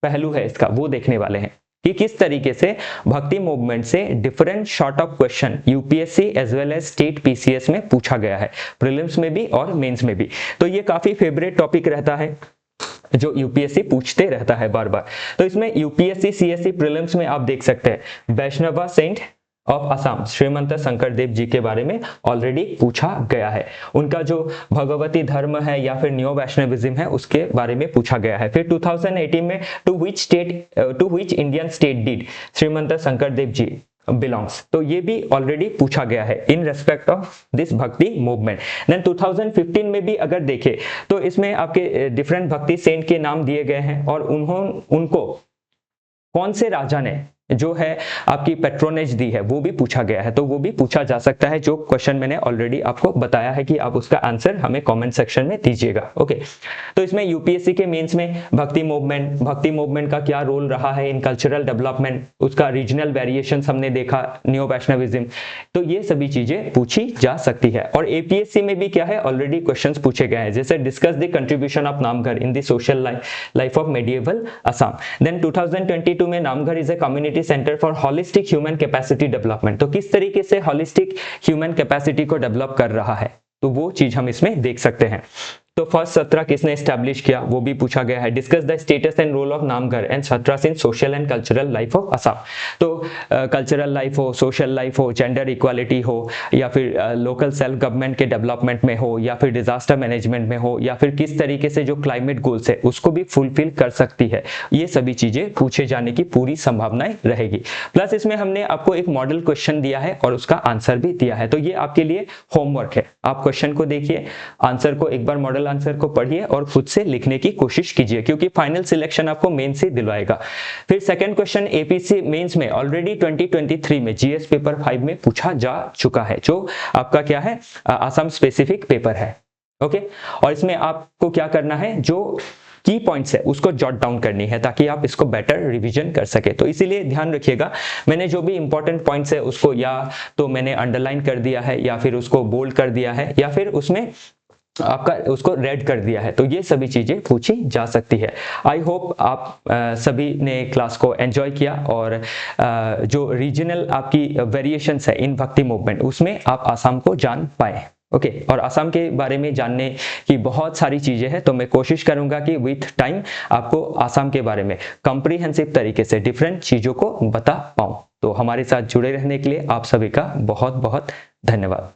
पहलू है इसका वो देखने वाले हैं कि किस तरीके से भक्ति मूवमेंट से different sort of question UPSC as well as state PCS में पूछा गया है, प्रीलिम्स में भी और मेंस में भी। तो ये काफी फेवरेट टॉपिक रहता है जो यूपीएससी पूछते रहता है बार बार। तो इसमें यूपीएससी सीएससी प्रीलिम्स में आप देख सकते हैं वैष्णवा सेंट ऑफ असम श्रीमंत शंकरदेव जी के बारे में ऑलरेडी पूछा गया है। उनका जो भगवती धर्म है या फिर न्यू वैष्णविज्म है उसके बारे में पूछा गया है। फिर 2018 में to which Indian state did Shrimant Shankardev ji belongs, तो ये भी ऑलरेडी पूछा गया है in respect of this Bhakti movement. Then 2015 में भी अगर देखें तो इसमें आपके डिफरेंट भक्ति सेंट के नाम दिए गए हैं और उनको कौन से राजा ने जो है आपकी पेट्रोनेज दी है वो भी पूछा गया है। तो वो भी पूछा जा सकता है, जो क्वेश्चन मैंने ऑलरेडी आपको बताया है कि आप उसका आंसर हमें कमेंट सेक्शन में दीजिएगा। ओके, तो इसमें यूपीएससी के मेंस में भक्ति मूवमेंट का क्या रोल रहा है इन कल्चरल डेवलपमेंट, उसका रीजनल वेरिएशन हमने देखा, न्यू वैष्णविज्म, तो ये सभी चीजें पूछी जा सकती है। और एपीएससी में भी क्या है ऑलरेडी क्वेश्चंस पूछे गए हैं, जैसे discuss the contribution of Namghar in the social life of medieval Assam. Then 2022 में Namghar is a community centre for holistic human capacity development, तो किस तरीके से होलिस्टिक ह्यूमन कैपेसिटी को डेवलप कर रहा है, तो वो चीज हम इसमें देख सकते हैं। तो फर्स्ट सत्रा किसने एस्टैब्लिश किया वो भी पूछा गया है। Discuss the status and role of Namghar and Satras in social and cultural life of Assam. तो कल्चरल लाइफ हो, सोशल लाइफ हो, जेंडर इक्वालिटी हो, या फिर लोकल सेल्फ गवर्नमेंट के डेवलपमेंट में हो, या फिर डिजास्टर मैनेजमेंट में हो, या फिर किस तरीके से जो क्लाइमेट गोल्स है उसको भी फुलफिल कर सकती है, ये सभी चीजें पूछे जाने की पूरी संभावनाएं रहेगी। प्लस इसमें हमने आपको एक मॉडल क्वेश्चन दिया है और उसका आंसर भी दिया है, तो ये आपके लिए होमवर्क है। आप क्वेश्चन को देखिए, आंसर को एक बार मॉडल आंसर को पढ़िए और खुद से लिखने की कोशिश कीजिए, क्योंकि फाइनल सिलेक्शन आपको मेन से दिलवाएगा। फिर सेकंड क्वेश्चन एपीसी मेंस में ऑलरेडी 2023 में जीएस पेपर 5 में पूछा जा चुका है, जो आपका क्या है, असम स्पेसिफिक पेपर है। ओके, और इसमें आपको क्या करना है, जो की पॉइंट्स है उसको जॉट डाउन करनी है ताकि आप इसको बेटर रिवीजन कर सके। तो इसीलिए ध्यान रखिएगा, मैंने जो भी इंपॉर्टेंट पॉइंट्स है उसको या तो मैंने अंडरलाइन कर दिया है, या फिर उसको बोल्ड कर दिया है, या फिर उसमें आपका उसको रेड कर दिया है, तो ये सभी चीजें पूछी जा सकती है। आई होप आप सभी ने क्लास को एंजॉय किया, और जो रीजनल आपकी वेरिएशंस है इन भक्ति मूवमेंट उसमें आप आसाम को जान पाए। ओके, और आसाम के बारे में जानने की बहुत सारी चीजें हैं, तो मैं कोशिश करूंगा कि विथ टाइम आपको आसाम के बारे में कॉम्प्रिहेंसिव तरीके से डिफरेंट चीजों को बता पाऊं। तो हमारे साथ जुड़े रहने के लिए आप सभी का बहुत बहुत धन्यवाद।